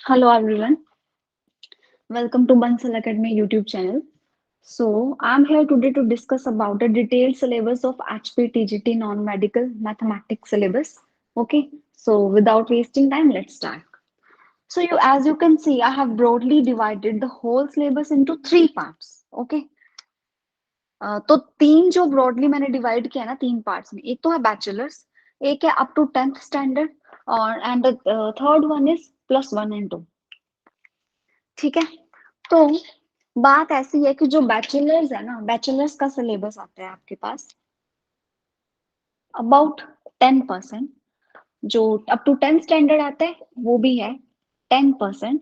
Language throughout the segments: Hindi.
Hello everyone, welcome to Bansal Academy YouTube channel. So I'm here today to discuss about the detailed syllabus of HP TGT non-medical mathematics syllabus. Okay, so without wasting time, let's start. So as you can see, I have broadly divided the whole syllabus into three parts. Okay, तो तीन जो ब्रॉडली मैंने डिवाइड किया ना तीन पार्ट्स में, एक तो है बैचलर्स, एक है अप टू 10th स्टैंडर्ड और and third one is +1 and 2. ठीक है, तो बात ऐसी है कि जो बैचलर्स है ना, बैचलर्स का सिलेबस आता है आपके पास अबाउट 10%, जो अप टू 10th स्टैंडर्ड आता है वो भी है 10%,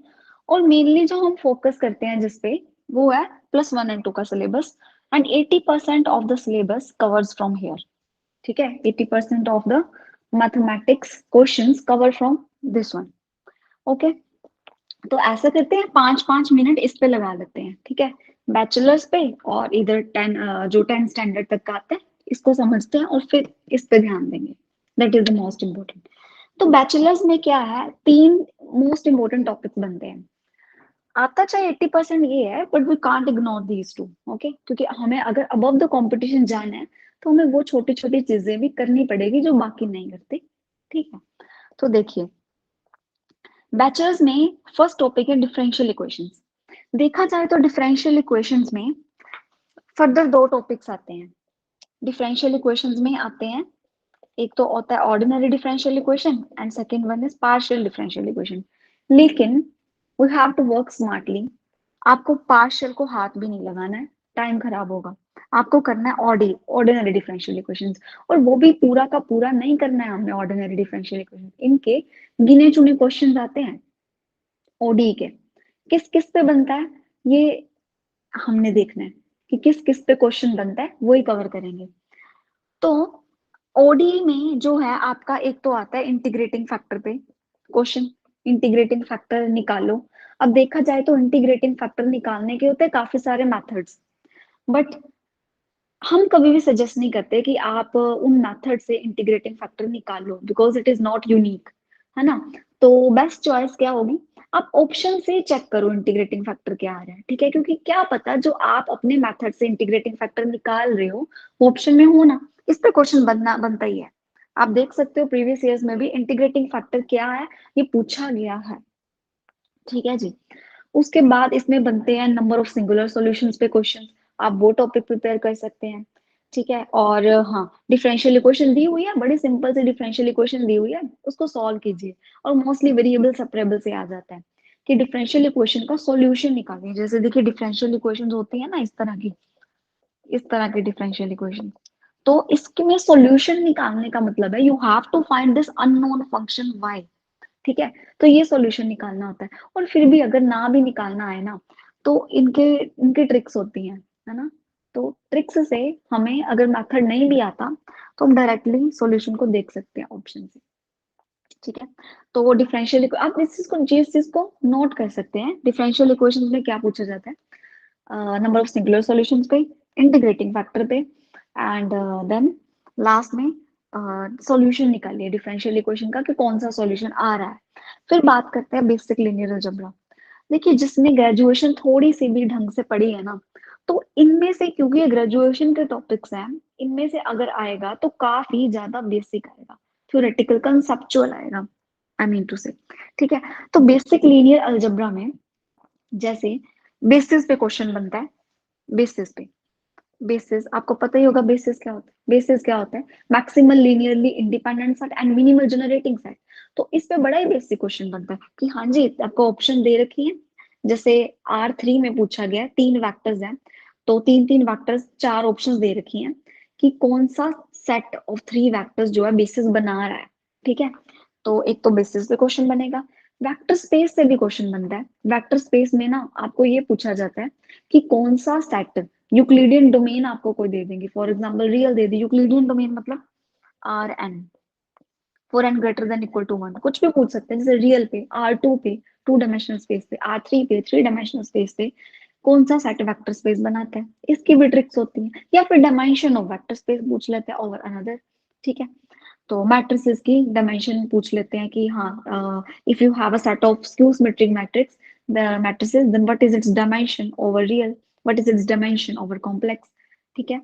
और मेनली जो हम फोकस करते हैं जिसपे वो है +1 and 2 का syllabus, and 80% of the syllabus covers from here. ठीक है, 80% of the mathematics questions cover from this one. Okay, तो ऐसा करते हैं 5-5 मिनट इस पे लगा लेते हैं. ठीक है, बैचलर्स पे और इधर 10 जो 10 स्टैंडर्ड तक का आता है इसको समझते हैं और फिर इस पे ध्यान देंगे. That is the most important. तो बैचलर्स में क्या है, तीन मोस्ट इम्पोर्टेंट टॉपिक्स बनते हैं. आता चाहे 80% ये है, but we can't ignore these two. Okay, क्योंकि हमें अगर अबव द कंपटीशन जाना है तो हमें वो छोटी छोटी चीजें भी करनी पड़ेगी जो बाकी नहीं करते. ठीक है, तो देखिए बैचलर्स में फर्स्ट टॉपिक है डिफरेंशियल इक्वेशंस. देखा जाए तो डिफरेंशियल इक्वेशंस में फर्दर दो टॉपिक्स आते हैं. डिफरेंशियल इक्वेशंस में आते हैं, एक तो होता है ordinary differential equation and second one is partial differential equation. लेकिन we have to work smartly. आपको पार्शियल को हाथ भी नहीं लगाना है, टाइम खराब होगा. आपको करना है ऑर्डिनरी डिफरेंशियल इक्वेशंस, और वो भी पूरा का पूरा नहीं करना है हमने. ऑर्डिनरी डिफरेंशियल इक्वेशन इनके गिने चुने क्वेश्चंस आते हैं ओडी के. किस किस पे बनता है ये हमने देखना है, कि किस किस पे क्वेश्चन बनता है वही कवर करेंगे. तो ओडी में जो है आपका एक तो आता है इंटीग्रेटिंग फैक्टर पे क्वेश्चन. इंटीग्रेटिंग फैक्टर निकालो. अब देखा जाए तो इंटीग्रेटिंग फैक्टर निकालने के होते हैं काफी सारे मेथड्स, बट हम कभी भी सजेस्ट नहीं करते कि आप उन मेथड से इंटीग्रेटिंग फैक्टर निकालो, because it is not unique, है ना. तो बेस्ट चॉइस क्या होगी, आप ऑप्शन से चेक करो इंटीग्रेटिंग फैक्टर क्या आ रहा है. ठीक है, क्योंकि क्या पता जो आप अपने मेथड से इंटीग्रेटिंग फैक्टर निकाल रहे हो वो ऑप्शन में हो ना. इस पे क्वेश्चन बनता ही है. आप देख सकते हो प्रीवियस ईयर्स में भी इंटीग्रेटिंग फैक्टर क्या है ये पूछा गया है. ठीक है जी. उसके बाद इसमें बनते हैं नंबर ऑफ सिंगुलर सॉल्यूशंस पे क्वेश्चन. आप वो टॉपिक प्रिपेयर कर सकते हैं. ठीक है, और हाँ, डिफरेंशियल इक्वेशन दी हुई है, बड़ी सिंपल से डिफरेंशियल इक्वेशन दी हुई है, उसको सॉल्व कीजिए. और मोस्टली वेरिएबल सेपरेबल से आ जाता है कि डिफरेंशियल इक्वेशन का सॉल्यूशन निकालिए. जैसे देखिए डिफरेंशियल इक्वेशन होती है ना इस तरह की, इस तरह की डिफरेंशियल इक्वेशन. तो इसके में सॉल्यूशन निकालने का मतलब है you have to find this unknown function y. ठीक है, तो ये सॉल्यूशन निकालना होता है. और फिर भी अगर ना भी निकालना आए ना, तो इनके इनके ट्रिक्स होती हैं, है ना. तो ट्रिक्स से हमें अगर मेथड नहीं भी आता तो हम डायरेक्टली सॉल्यूशन को देख सकते हैं ऑप्शन से. ठीक है, तो वो डिफरेंशियल आप इस चीज को नोट कर सकते हैं. डिफरेंशियल इक्वेशंस में क्या पूछा जाता है, नंबर ऑफ सिंगुलर सॉल्यूशंस पे, इंटीग्रेटिंग फैक्टर पे, एंड देन लास्ट में सॉल्यूशन निकालिए डिफरेंशियल इक्वेशन का कि कौन सा सॉल्यूशन आ रहा है. फिर बात करते हैं बेसिक लीनियर अलजेब्रा. देखिए जिसने ग्रेजुएशन थोड़ी सी भी ढंग से पढ़ी है ना, तो इनमें से, क्योंकि ये ग्रेजुएशन के टॉपिक्स हैं, इनमें से अगर आएगा तो काफी ज्यादा बेसिक आएगा, थ्योरेटिकल कंसेप्चुअल आएगा, आई मीन टू से. ठीक है, तो बेसिक लीनियर अलजेब्रा में जैसे बेसिस पे क्वेश्चन बनता है. बेसिस पे, बेसिस आपको पता ही होगा बेसिस क्या होता है. बेसिस क्या होता है, maximal linearly independent set and minimal generating set. तो इस पे बड़ा ही बेसिक क्वेश्चन बनता है कि हाँ जी आपको ऑप्शन दे रखी है. जैसे R3 में पूछा गया है, 3 वेक्टर्स हैं, तो 3 3 वेक्टर्स 4 ऑप्शंस दे रखी हैं कि कौन सा सेट ऑफ 3 वेक्टर्स जो है बेसिस बना रहा है. ठीक है, तो एक तो बेसिस पे क्वेश्चन बनेगा. वेक्टर स्पेस से भी क्वेश्चन बनता है. वेक्टर स्पेस में ना आपको ये पूछा जाता है कि कौन सा सेट, यूक्लिडियन डोमेन आपको कोई दे देंगे, फॉर एग्जांपल रियल दे दी. यूक्लिडियन डोमेन मतलब Rn, for n greater than equal to 1, कुछ भी पूछ सकते हैं. जैसे रियल पे R2 पे 2 डायमेंशनल स्पेस पे, R3 पे 3 डायमेंशनल स्पेस पे कौन सा सेट वेक्टर स्पेस बनाता है. इसकी भी ट्रिक्स होती है. या फिर डायमेंशन ऑफ वेक्टर स्पेस पूछ लेते हैं और अनदर. ठीक है, तो मैट्रिसेस की डायमेंशन पूछ लेते हैं कि हाँ, if you have a set of skew symmetric matrix the matrices then what is its dimension over real, what is its dimension over complex. ठीक है,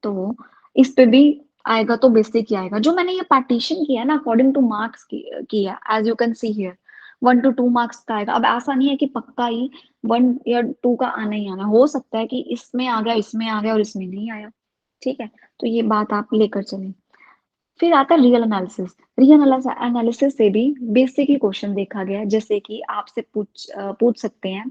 तो इस पे भी आएगा तो बेसिक ही आएगा। जो मैंने ये पार्टीशन किया ना अकॉर्डिंग टू मार्क्स किया, as you can see here 1 to 2 marks का आएगा। अब ऐसा नहीं है कि पक्का ही 1 या 2 का आना ही आना, हो सकता है कि इसमें आ गया, इसमें आ गया और इसमें नहीं आया। ठीक है, तो ये बात आप लेकर चलें। फिर आता है रियल एनालिसिस। रियल एनालिसिस से भी बेसिक ही क्वेश्चन देखा गया है, जैसे कि आपसे पूछ सकते हैं,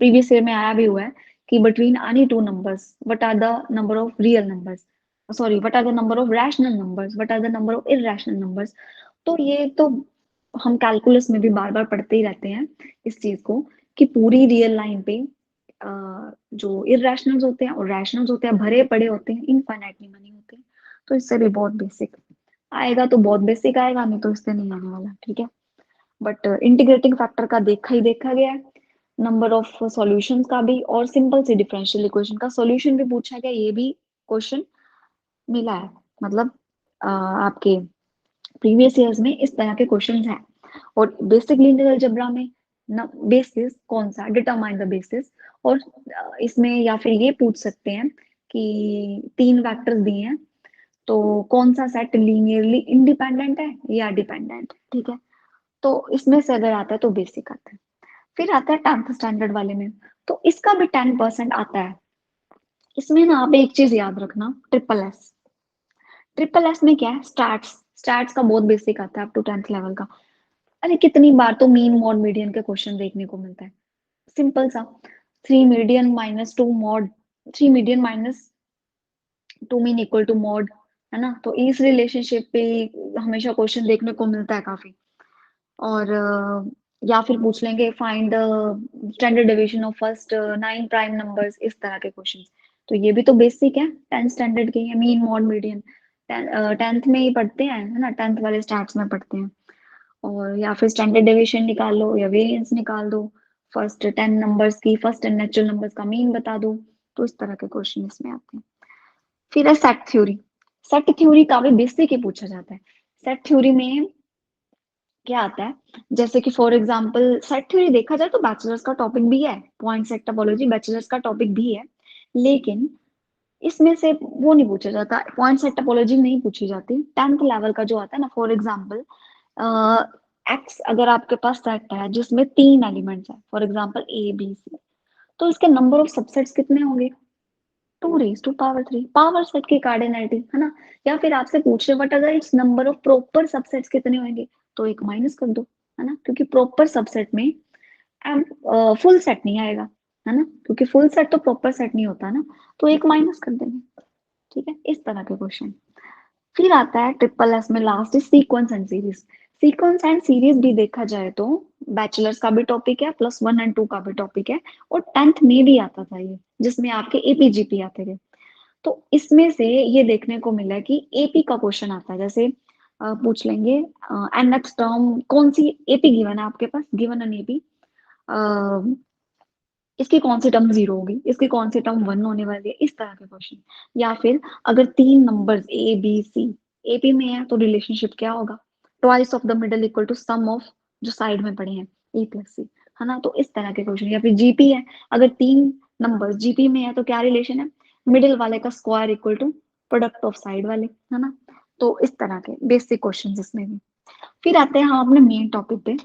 प्रीवियस ईयर में आया भी हुआ है कि between any two numbers what are the number of real numbers, sorry what are the number of rational numbers, what are the number of irrational numbers. तो ये तो हम कैलकुलस में भी बार बार पढ़ते ही रहते हैं इस चीज को, कि पूरी रियल लाइन पे जो इरैशनल्स होते हैं और रैशनल्स होते हैं भरे पड़े होते हैं, इनफाइनाइटली मनी होते हैं। तो इससे भी बहुत बेसिक आएगा, तो बहुत बेसिक आएगा, नहीं तो इससे नहीं आने वाला। ठीक है, बट इंटीग्रेटिंग फैक्टर का देखा गया है, नंबर ऑफ सॉल्यूशंस का भी, और सिंपल सी डिफरेंशियल इक्वेशन का सॉल्यूशन भी पूछा गया, ये भी क्वेश्चन मिला है। मतलब आपके प्रीवियस ईयर्स में इस तरह के क्वेश्चंस हैं। और बेसिक लीनियर अलजेब्रा में बेसिस कौन सा, डिटरमाइन द बेसिस। और इसमें या फिर ये पूछ सकते हैं कि 3 वेक्टर्स दिए हैं, तो कौन सा सेट लीनियरली इंडिपेंडेंट है या डिपेंडेंट। ठीक है, तो इसमें से अगर आता है तो बेसिक आता है। फिर आता है 10th स्टैंडर्ड वाले में, तो इसका भी 10% आता है। इसमें ना आप एक चीज याद रखना, ट्रिपल एस। ट्रिपल एस में क्या है, स्टैट्स। स्टैट्स का बहुत बेसिक आता है अप टू 10th लेवल का। अरे कितनी बार तो मीन मॉड मीडियन के क्वेश्चन देखने को मिलता है, सिंपल सा, 3 median minus 2 mode, 3 median minus 2 mean equal to mode, है ना। तो इस रिलेशनशिप पे हमेशा क्वेश्चन देखने को मिलता है काफी। और या फिर पूछ लेंगे find the standard deviation of first 9 prime numbers, इस तरह के क्वेश्चंस। तो ये भी तो बेसिक है 10th स्टैंडर्ड के, मीन मॉड मीडियन 10th में ही पढ़ते हैं, है ना, 10th वाले स्टैट्स में पढ़ते हैं। और या फिर स्टैंडर्ड डेविएशन निकाल लो या वेरिएंस निकाल दो, फर्स्ट 10 नंबर्स की, फर्स्ट 10 नेचुरल नंबर्स का मीन बता दो। तो इस तरह के क्वेश्चन इसमें आते हैं। फिर है सेट थ्योरी। सेट थ्योरी का भी बेसिक ही पूछा जाता है। सेट थ्योरी में क्या आता है, जैसे कि फॉर एग्जांपल सेट थ्योरी देखा जाए तो बैचलर्स का टॉपिक भी है, पॉइंट सेट टोपोलॉजी बैचलर्स का टॉपिक भी है, लेकिन इसमें से वो नहीं पूछा जाता, पॉइंट सेट टोपोलॉजी नहीं पूछी जाती। 10th लेवल का जो आता है ना, फॉर एग्जांपल एक्स अगर आपके पास सेट है जिसमें 3 एलिमेंट्स है, for example A B C, तो इसके नंबर ऑफ सबसेट्स कितने होंगे, 2 raised to power 3, power set की कार्डिनलिटी, है ना। या फिर आपसे पूछ रहे बट अगर it's number of proper subsets कितने होंगे, तो एक माइनस कर दो, है ना, क्योंकि प्रॉपर सबसेट में फुल सेट नहीं आएगा, है ना, क्योंकि फुल सेट तो प्रॉपर सेट नहीं होता ना, तो एक माइनस कर देंगे। ठीक है, इस तरह के क्वेश्चन। फिर आता है ट्रिपल एस में last sequence and series. Sequence and series भी देखा जाए तो बैचलर्स का भी टॉपिक है, +1 and 2 का भी टॉपिक है, और 10th में भी आता था ये, जिसमें आपके एपीजीपी आते थे। तो इसमें से ये देखने को मिला कि एपी का क्वेश्चन आता है, जैसे पूछ लेंगे nth टर्म कौन सी, एपी गिवन है आपके पास, गिवन एन एपी, इसकी कौन सी टर्म 0 होगी, इसकी कौन सी टर्म 1 होने वाली है, इस तरह के क्वेश्चन। या फिर अगर 3 numbers A B C AP में है तो रिलेशनशिप क्या होगा, twice of the middle equal to sum of जो साइड में पड़े हैं ए+सी, है ना। तो इस तरह के क्वेश्चन। या फिर जीपी है, अगर 3 नंबर्स जीपी में है तो क्या रिलेशन है, मिडिल वाले का square equal to product of side वाले, है ना। तो इस तरह के बेसिक क्वेश्चन इसमें भी। फिर आते हैं हम अपने मेन टॉपिक पे,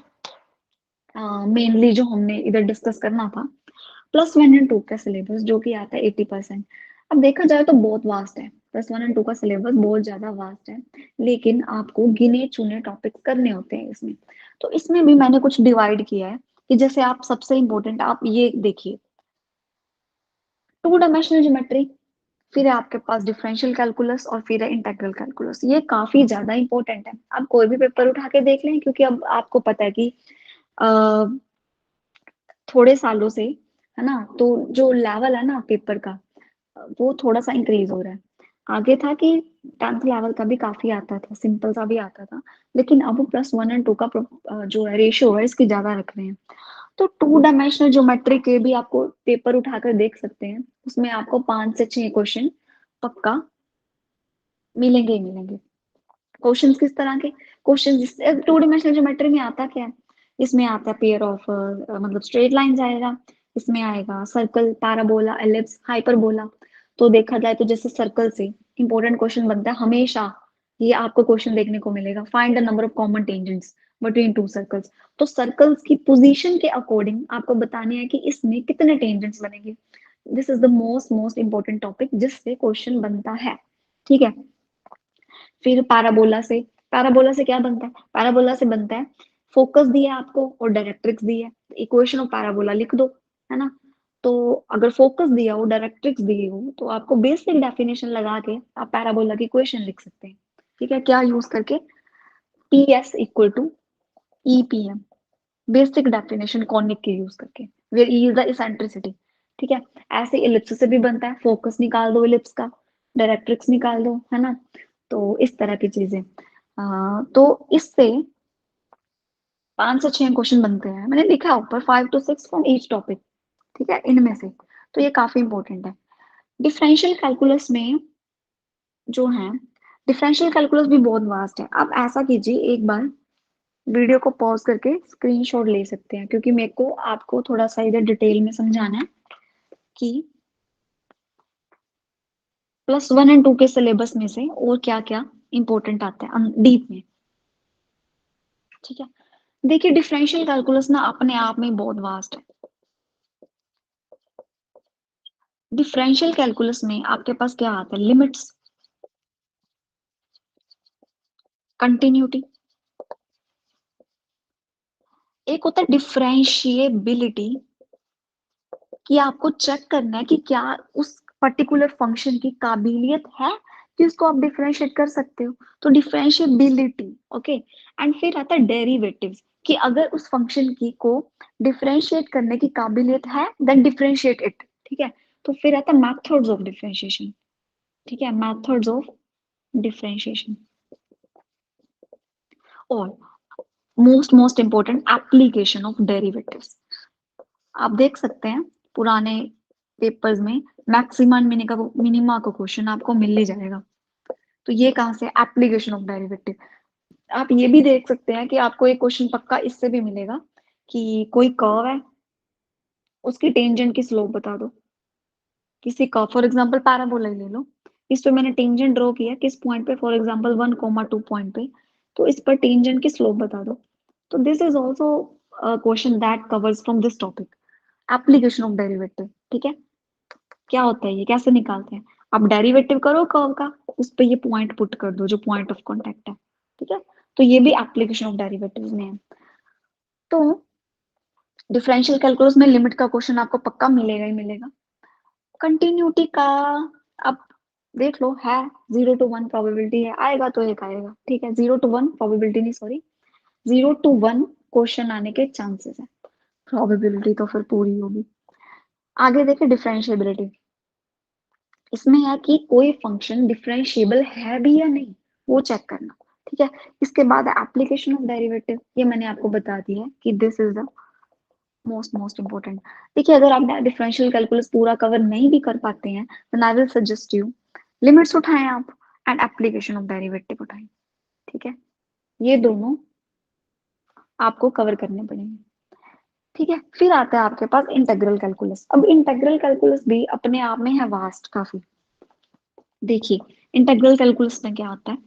मेनली जो हमने इधर डिस्कस करना था, +1 and 2 का सिलेबस जो कि आता है 80%। अब देखा जाए तो बहुत वास्ट है, +1 and 2 का सिलेबस बहुत ज्यादा वास्ट है, लेकिन आपको गिने चुने टॉपिक करने होते हैं इसमें। तो इसमें भी मैंने कुछ डिवाइड किया है, कि जैसे आप सबसे इंपॉर्टेंट आप ये देखिए, 2 डायमेंशनल ज्योमेट्री, फिर है आपके पास डिफरेंशियल कैलकुलस, और फिर है इंटीग्रल कैलकुलस। ये काफी ज्यादा इंपॉर्टेंट है, आप कोई भी पेपर उठा के देख लें, क्योंकि अब आपको पता है कि थोड़े सालों से, है ना, तो जो लेवल है ना पेपर का, वो थोड़ा सा इंक्रीज हो रहा है। आगे था कि 10th लेवल का भी काफी आता था, सिंपल सा भी आता था, लेकिन अब वो +1 and 2 का जो है रेशियो है इसकी ज्यादा रख रहे हैं। तो 2 डायमेंशनल ज्योमेट्री के भी आपको पेपर उठाकर देख सकते हैं, उसमें आपको 5 से 6 क्वेश्चन पक्का मिलेंगे ही मिलेंगे। क्वेश्चंस किस तरह के क्वेश्चंस, टू डिमेंशनल ज्योमेट्री में आता क्या है, इसमें आता है पेयर ऑफ मतलब स्ट्रेट लाइंस आएगा, इसमें आएगा सर्कल, पैराबोला, एलिप्स, हाइपरबोला। तो देखा जाए तो जैसे सर्कल से इंपॉर्टेंट क्वेश्चन बनता है हमेशा, ये आपको क्वेश्चन देखने को मिलेगा, find the number of common tangents between two circles. तो सर्कल्स की पोजीशन के अकॉर्डिंग आपको बतानी है कि इसमें कितने टेंजेंट्स बनेंगे। This is the most most important topic जिससे क्वेश्चन बनता है, ठीक है। फिर पैराबोला से क्या बनता है, पैराबोला से बनता है फोकस दिया है आपको और डायरेक्ट्रिक्स दी है, इक्वेशन ऑफ पैराबोला लिख दो, है ना। तो अगर फोकस दिया हो, डायरेक्ट्रिक्स दी हो, तो आपको बेसिक डेफिनेशन लगा के आप पैराबोला की इक्वेशन लिख सकते हैं, ठीक है। क्या यूज करके, P S equal to E P M, basic definition conic के यूज करके, where e is the eccentricity, ठीक है। ऐसे इलिप्स से भी बनता है, फोकस निकाल दो इलिप्स का, डायरेक्ट्रिक्स निकाल दो, है ना। तो इस तरह की चीजें, तो इससे 5 से 6 क्वेश्चन बनते हैं, मैंने लिखा है ऊपर 5 to 6 फ्रॉम ईच टॉपिक, ठीक है, इनमें से। तो ये काफी इंपॉर्टेंट है। डिफरेंशियल कैलकुलस में जो है, डिफरेंशियल कैलकुलस भी बहुत वास्ट है। आप ऐसा कीजिए, एक बार वीडियो को पॉज करके स्क्रीनशॉट ले सकते हैं, क्योंकि मेरे को आपको थोड़ा सा इधर डिटेल में समझाना है कि +1 and 2 के सिलेबस में से और क्या क्या इंपॉर्टेंट आता है डीप में, ठीक है। देखिए डिफरेंशियल कैलकुलस ना अपने आप में बहुत वास्ट है। डिफरेंशियल कैलकुलस में आपके पास क्या आता है, लिमिट्स, कंटिन्यूटी, एक होता है डिफरेंशिएबिलिटी, कि आपको चेक करना है कि क्या उस पर्टिकुलर फंक्शन की काबिलियत है कि उसको आप डिफरेंशिएट कर सकते हो, तो डिफरेंशिएबिलिटी, ओके। एंड फिर आता है डेरिवेटिव्स, कि अगर उस फंक्शन की को डिफरेंशिएट करने की काबिलियत है देन डिफरेंशिएट इट, ठीक है। तो फिर आता है मेथड्स ऑफ डिफरेंशिएशन, ठीक है, मेथड्स ऑफ डिफरेंशिएशन। और most most important, application of derivatives. आप देख सकते हैं पुराने पेपर्स में मैक्सिमा मिनिमा का क्वेश्चन आपको मिल ही जाएगा। तो ये कहाँ से, एप्लीकेशन ऑफ डेरिवेटिव। आप ये भी देख सकते हैं कि आपको एक क्वेश्चन पक्का इससे भी मिलेगा कि कोई कर्व है, उसकी टेंजेंट की स्लोप बता दो, किसी कर्व, फॉर एग्जांपल पैराबोला ही ले लो, इस पे मैंने टेंजेंट ड्रॉ किया किस पॉइंट पे, फॉर एग्जांपल 1,2 पॉइंट पे, तो इस पर टेंजेंट की स्लोप बता दो। तो this is also question that covers from this topic, application of derivative, ठीक है। क्या होता है ये, कैसे निकालते हैं, आप डेरिवेटिव करो कर्व का, उस पे ये पॉइंट पुट कर दो जो पॉइंट ऑफ कांटेक्ट है, ठीक है। तो ये भी एप्लीकेशन ऑफ डेरिवेटिव में है। तो डिफरेंशियल कैलकुलस में लिमिट का क्वेश्चन आपको पक्का मिलेगा ही मिलेगा। कंटिन्यूटी का अब देख लो, है 0 to 1 प्रोबेबिलिटी है, आएगा तो एक आएगा, ठीक है। 0 to 1 प्रोबेबिलिटी नहीं, सॉरी, 0 to 1 क्वेश्चन आने के चांसेस है, प्रोबेबिलिटी तो फिर पूरी होगी। आगे देखे डिफरेंशिएबिलिटी, इसमें है कि कोई फंक्शन डिफरेंशिएबल है भी या नहीं, वो चेक करना, ठीक है। इसके बाद एप्लीकेशन ऑफ डेरिवेटिव, ये मैंने आपको बता दिया है कि this is the most most important. देखिए अगर आप डिफरेंशियल कैलकुलस पूरा कवर नहीं भी कर पाते हैं, then I will suggest you limits उठाएं आप, एंड एप्लीकेशन ऑफ डेरिवेटिव उठाएं, ठीक है। ये दोनों आपको कवर करने पड़ेंगे, ठीक है। फिर आता है आपके पास इंटीग्रल कैलकुलस। अब इंटीग्रल कैलकुलस भी अपने आप में है वास्ट काफी। देखिए इंटीग्रल कैलकुलस में क्या आता है,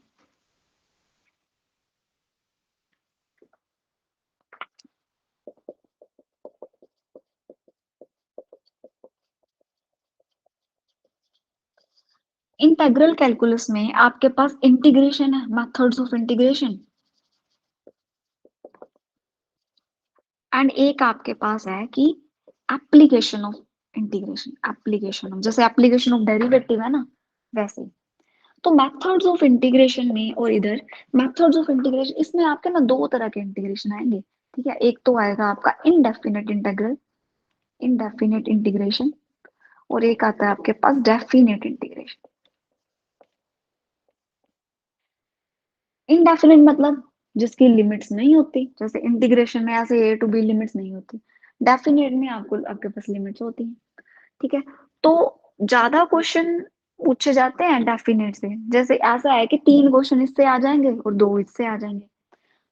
इंटीग्रल कैलकुलस में आपके पास इंटीग्रेशन है, मेथड्स ऑफ इंटीग्रेशन, एंड एक आपके पास है कि application of integration, application of, जैसे एप्लीकेशन ऑफ डेरिवेटिव है ना, वैसे ही। तो मेथड्स ऑफ इंटीग्रेशन में और इधर मेथड्स ऑफ इंटीग्रेशन, इसमें आपके ना दो तरह के इंटीग्रेशन आएंगे, ठीक है। एक तो आएगा आपका इनडेफिनेट इंटीग्रल, इनडेफिनेट इंटीग्रेशन, और एक आता है आपके पास डेफिनेट इंटीग्रेशन। इनडेफिनेट मतलब जिसकी लिमिट्स नहीं होती, जैसे इंटीग्रेशन में ऐसे ए टू बी लिमिट्स नहीं होती, डेफिनेट में आपको आपके पास लिमिट्स होती हैं, ठीक है। तो ज्यादा क्वेश्चन पूछे जाते हैं डेफिनेट से। जैसे ऐसा है कि 3 क्वेश्चन इससे आ जाएंगे और 2 इससे आ जाएंगे,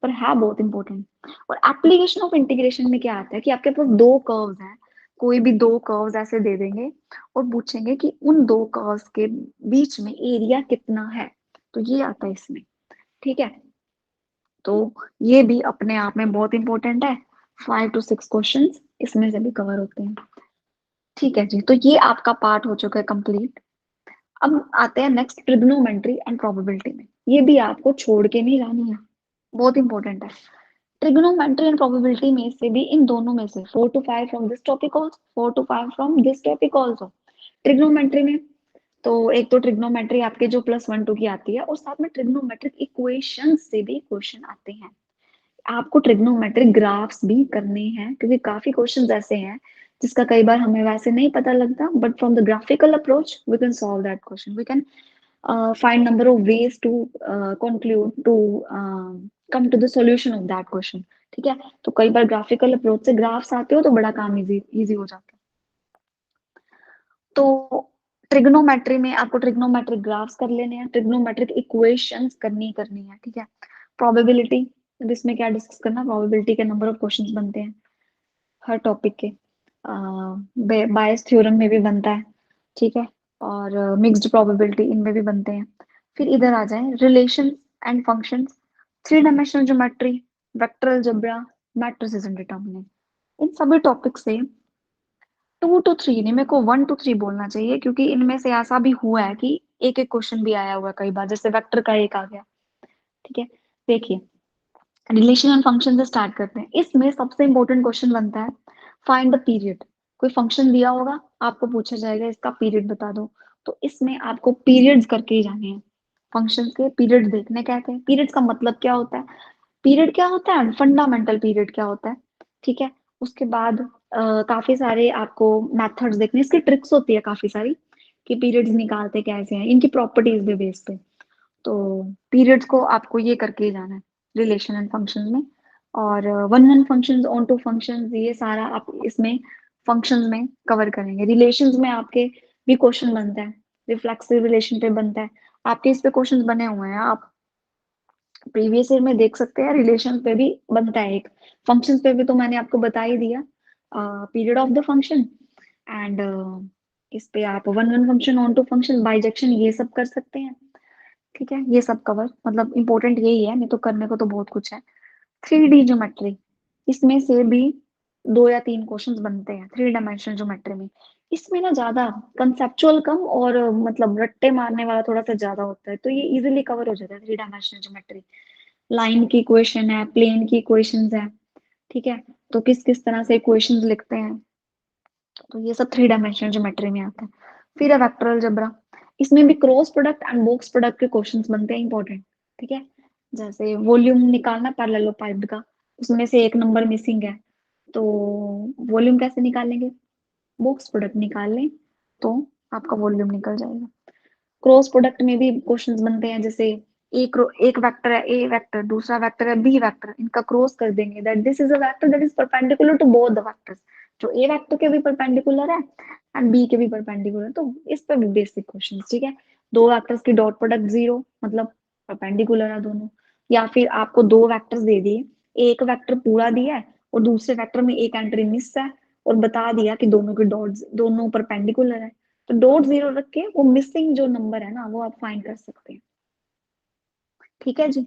पर है बहुत इंपॉर्टेंट। और एप्लीकेशन ऑफ इंटीग्रेशन में क्या आता है कि आपके पास 2 कर्व्स हैं, कोई भी 2 कर्व्स ऐसे दे देंगे और पूछेंगे कि उन 2 कर्व्स के बीच में एरिया कितना है, तो ये आता है इसमें। ठीक है, तो ये भी अपने आप में बहुत इंपॉर्टेंट है। 5 to 6 क्वेश्चंस इसमें से भी कवर होते हैं। ठीक है जी, तो ये आपका पार्ट हो चुका है कंप्लीट। अब आते हैं नेक्स्ट ट्रिग्नोमेट्री एंड प्रोबेबिलिटी में। ये भी आपको छोड़ के नहीं जानी है, बहुत इंपॉर्टेंट है। ट्रिग्नोमेट्री एंड प्रोबेबिलिटी में से भी, इन दोनों में से 4 to 5 from this topic also, 4 to 5 from this topic also. Trigonometry में तो एक तो ट्रिग्नोमेट्री आपके जो +1 2 की आती है, और साथ में ट्रिग्नोमेट्रिक इक्वेशन से भी क्वेश्चन आते हैं। आपको ट्रिग्नोमेट्रिक ग्राफ्स भी करने हैं, क्योंकि काफी क्वेश्चंस ऐसे हैं जिसका कई बार हमें वैसे नहीं पता लगता, but from the graphical approach we can solve that question, we can find number of ways to conclude to come to the solution of that question। ठीक है, तो कई बार ग्राफिकल अप्रोच से ग्राफ्स आते हो तो बड़ा काम इजी हो जाता है। तो ट्रिग्नोमेट्री में आपको ट्रिग्नोमेट्रिक ग्राफ्स कर लेने हैं, ट्रिग्नोमेट्रिक इक्वेशंस करनी है। ठीक है, प्रोबेबिलिटी, इसमें क्या डिस्कस करना, प्रोबेबिलिटी के नंबर ऑफ क्वेश्चंस बनते हैं हर टॉपिक के। बायस थ्योरम में भी बनता है। ठीक है, और मिक्स्ड प्रोबेबिलिटी इनमें भी बनते हैं। फिर इधर आ जाए relation and functions, 3 dimensional geometry, vector algebra, matrices and determinant. इन सभी टॉपिक से 2 to 3 नहीं, मेरे को 1 to 3 बोलना चाहिए, क्योंकि इनमें से ऐसा भी हुआ है कि एक एक क्वेश्चन भी आया हुआ है कई बार, जैसे वेक्टर का एक आ गया। ठीक है, देखिए रिलेशन एंड फंक्शन से स्टार्ट करते हैं। इसमें सबसे इंपॉर्टेंट क्वेश्चन बनता है फाइंड द पीरियड। कोई फंक्शन दिया होगा, आपको पूछा जाएगा इसका पीरियड बता दो, तो इसमें आपको पीरियड्स करके ही जाने हैं। फंक्शन के पीरियड्स देखने कहते हैं। पीरियड्स का मतलब क्या होता है, पीरियड क्या होता है, फंडामेंटल पीरियड क्या होता है। ठीक है, उसके बाद काफी सारे आपको मेथड्स देखने, इसकी ट्रिक्स होती है काफी सारी कि पीरियड्स निकालते कैसे हैं, इनकी प्रॉपर्टीज के बेस पे। तो पीरियड्स को आपको ये करके ही जाना है रिलेशन एंड फंक्शंस में। और one one functions, onto functions, ये सारा आप इसमें फंक्शंस में कवर करेंगे। रिलेशंस में आपके भी क्वेश्चन बनता है, रिफ्लेक्सिव रिलेशन पे बनता है, आपके इस पे क्वेश्चंस बने हुए हैं, आप प्रीवियस ईयर में देख सकते हैं। रिलेशन पे भी बनता है एक, फंक्शंस पे भी तो मैंने आपको बता ही दिया, period of the function. And इस पे आप one one function, onto function, bijection, ये सब कर सकते हैं। ठीक है, ये सब कवर, मतलब इंपॉर्टेंट यही है, नहीं तो करने को तो बहुत कुछ है। 3D ज्योमेट्री, इसमें से भी 2 या 3 क्वेश्चंस बनते हैं 3 डायमेंशनल ज्योमेट्री में। इसमें ना ज्यादा कंसेप्चुअल कम और मतलब रट्टे मारने वाला थोड़ा सा ज्यादा होता है, तो ये इजीली कवर हो जाता है 3 डायमेंशनल ज्योमेट्री। लाइन की इक्वेशन है, प्लेन की इक्वेशंस है। ठीक है, तो किस किस तरह से इक्वेशंस लिखते हैं, तो ये सब 3 डायमेंशनल ज्योमेट्री में आता है। फिर है वेक्टर अलजेब्रा, इसमें भी cross product and box product के क्वेश्चंस बनते हैं इंपॉर्टेंट। ठीक है, जैसे वॉल्यूम निकालना पैरेललोपाइड का, उसमें से एक नंबर मिसिंग है, तो वॉल्यूम कैसे निकालेंगे, बॉक्स प्रोडक्ट निकाल लें तो आपका वॉल्यूम निकल जाएगा। क्रॉस प्रोडक्ट में भी क्वेश्चंस बनते हैं, जैसे एक वेक्टर है ए वेक्टर, दूसरा वेक्टर है बी वेक्टर, इनका क्रॉस कर देंगे, that this is a vector that is perpendicular to both the vectors. जो ए वेक्टर के भी परपेंडिकुलर है एंड बी के भी परपेंडिकुलर, तो इस पर भी बेसिक क्वेश्चन। ठीक है, 2 वेक्टर्स की डॉट प्रोडक्ट 0, मतलब परपेंडिकुलर है दोनों। या फिर आपको 2 वेक्टर्स दे दिए, एक वेक्टर पूरा दिया है और दूसरे वेक्टर में एक एंट्री मिस है, और बता दिया कि दोनों के डॉट्स दोनों परपेंडिकुलर है, तो डॉट 0 रख के वो मिसिंग जो नंबर है ना वो आप फाइंड कर सकते हैं। ठीक है जी,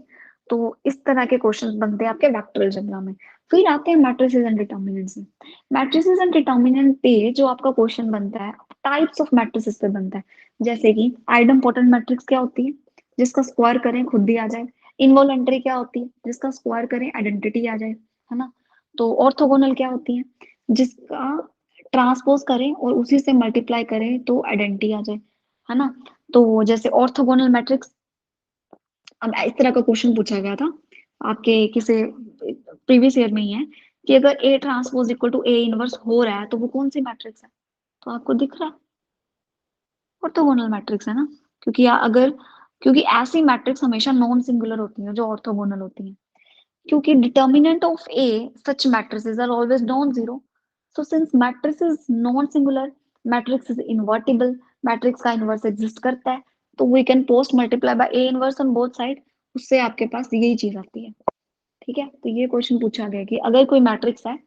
तो इस तरह के क्वेश्चंस बनते हैं आपके वेक्टर अलजेब्रा में। फिर आते हैं मैट्रिसेस एंड डिटर्मिनेंट्स में। मैट्रिसेस एंड डिटर्मिनेंट पे जो आपका क्वेश्चन बनता है, टाइप्स ऑफ मैट्रिसेस पे बनता है। जैसे कि आइडम्पोटेंट मैट्रिक्स क्या होती है, जिसका स्क्वायर करें खुद ही आ जाए। इनवॉलेंट्री क्या होती है, जिसका स्क्वायर करें आइडेंटिटी आ जाए, है ना। तो ऑर्थोगोनल क्या होती है, जिसका ट्रांसपोज करें और उसी से मल्टीप्लाई करें तो आइडेंटिटी आ जाए, है ना। तो जैसे ऑर्थोगोनल मैट्रिक्स, अब इस तरह का क्वेश्चन पूछा गया था आपके किसी प्रीवियस ईयर में ही है, कि अगर A transpose equal to A inverse हो रहा है तो वो कौन सी मैट्रिक्स है, तो आपको दिख रहा है ऑर्थोगोनल मैट्रिक्स है ना। अगर क्योंकि ऐसी मैट्रिक्स हमेशा नॉन सिंगुलर होती हैं जो ऑर्थोगोनल होती हैं, क्योंकि determinant of A such matrices are always non-zero. So since matrix is non-singular, matrix is invertible, matrix का इनवर्स एग्जिस्ट करता है, तो we can post multiply by A inverse on both side, उससे आपके पास यही चीज आती है। ठीक है, तो ये क्वेश्चन पूछा गया कि अगर कोई मैट्रिक्स है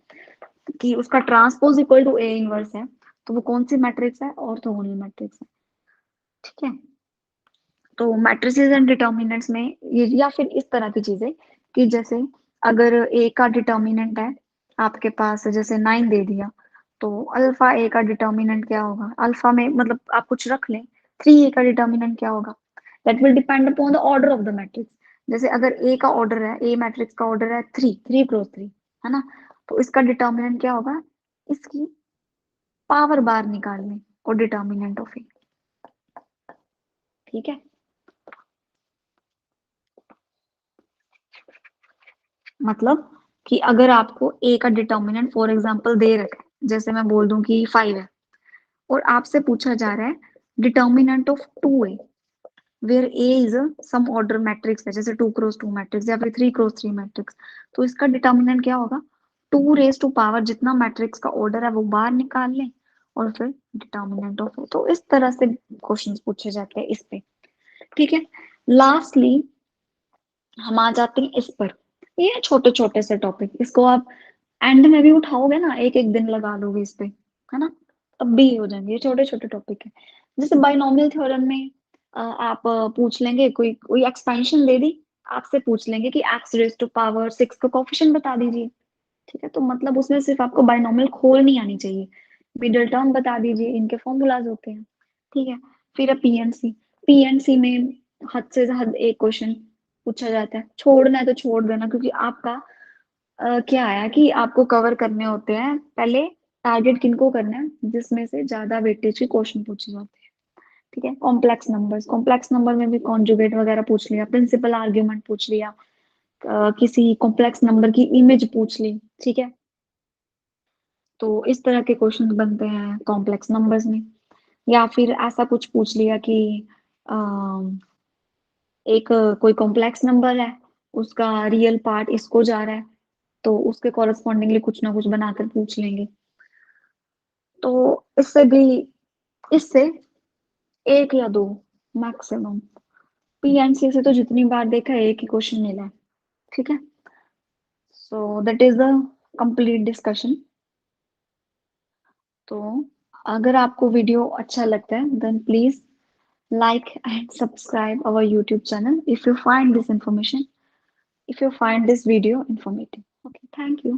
कि उसका transpose equal to A inverse है, तो वो कौन सी मैट्रिक्स है? ऑर्थोगोनल मैट्रिक्स है। ठीक है, तो मैट्रिसेस एंड डिटर्मिनेंट्स में ये, या फिर इस तरह की चीजें कि जैसे अगर ए का डिटर्मिनेंट है आपके पास, जैसे 9 दे दिया, तो अल्फा ए का डिटर्मिनेंट क्या होगा? अल्फा में मतलब आप कुछ रख लें, 3 ए का डिटर्मिनेंट क्या होगा? That will depend upon the order of the matrix. जैसे अगर ए का ऑर्डर है, ए मैट्रिक्स का ऑर्डर है 3, 3 क्रॉस 3, है ना, तो इसका डिटर्मिनेंट क्या होगा? इसकी पावर बार निकालने और डिटर्मिनेंट ऑफ ए। ठीक है, मतलब कि अगर आपको ए का डिटर्मिनेंट फॉर एग्जांपल दे रखा है, जैसे मैं बोल दूं कि 5 है, और आपसे पूछा जा रहा है determinant of 2 A, where A is some order matrix है, जैसे 2 क्रॉस 2 मैट्रिक्स या फिर 3 क्रॉस 3 मैट्रिक्स, तो इसका डिटर्मिनेंट क्या होगा? 2 रेज टू पावर जितना मैट्रिक्स का ऑर्डर है वो बाहर निकाल लें और फिर डिटर्मिनेंट ऑफ ए। तो इस तरह से क्वेश्चंस पूछे जाते हैं इस पे। ठीक है, लास्टली हम आ जाते हैं इस पर। ये छोटे छोटे से टॉपिक, इसको आप एंड में भी उठाओगे ना, एक एक दिन लगा लोगे इस पे, है ना, तब भी हो जाएंगे। ये छोटे छोटे टॉपिक है। जैसे बाइनोमियल थ्योरम में आप पूछ लेंगे, कोई कोई एक्सपेंशन दे दी, आपसे पूछ लेंगे कि एक्स रेज टू पावर 6 का कोफिशिएंट बता दीजिए। ठीक है, तो मतलब उसमें सिर्फ आपको बाइनोमियल खोल नहीं आनी चाहिए, मिडिल टर्म बता दीजिए, इनके फॉर्मूलाज होते हैं। ठीक है, फिर पीएनसी, पीएनसी में हद से ज्यादा एक क्वेश्चन पूछा जाता है, छोड़ना है तो छोड़ देना, क्योंकि आपका क्या आया कि आपको कवर करने होते हैं पहले, टारगेट किनको करना है? जिसमें से ज्यादा वेटेज के क्वेश्चन पूछे जाते हैं। ठीक है, कॉम्प्लेक्स नंबर्स, कॉम्प्लेक्स नंबर में भी कॉन्जुगेट वगैरह पूछ लिया, प्रिंसिपल आर्ग्यूमेंट पूछ लिया, किसी कॉम्प्लेक्स नंबर की इमेज पूछ ली। ठीक है, तो इस तरह के क्वेश्चन बनते हैं कॉम्प्लेक्स नंबर्स में। या फिर ऐसा कुछ पूछ लिया कि एक कोई कॉम्प्लेक्स नंबर है, उसका रियल पार्ट इसको जा रहा है, तो उसके कॉरेस्पॉन्डिंगली कुछ ना कुछ बनाकर पूछ लेंगे। तो इससे भी, इससे एक या दो मैक्सिमम, पीएनसी से तो जितनी बार देखा है एक ही क्वेश्चन मिला है। ठीक है, so that is the complete discussion. तो अगर आपको वीडियो अच्छा लगता है then please like and subscribe our YouTube channel if you find this information, if you find this video informative. Okay, thank you.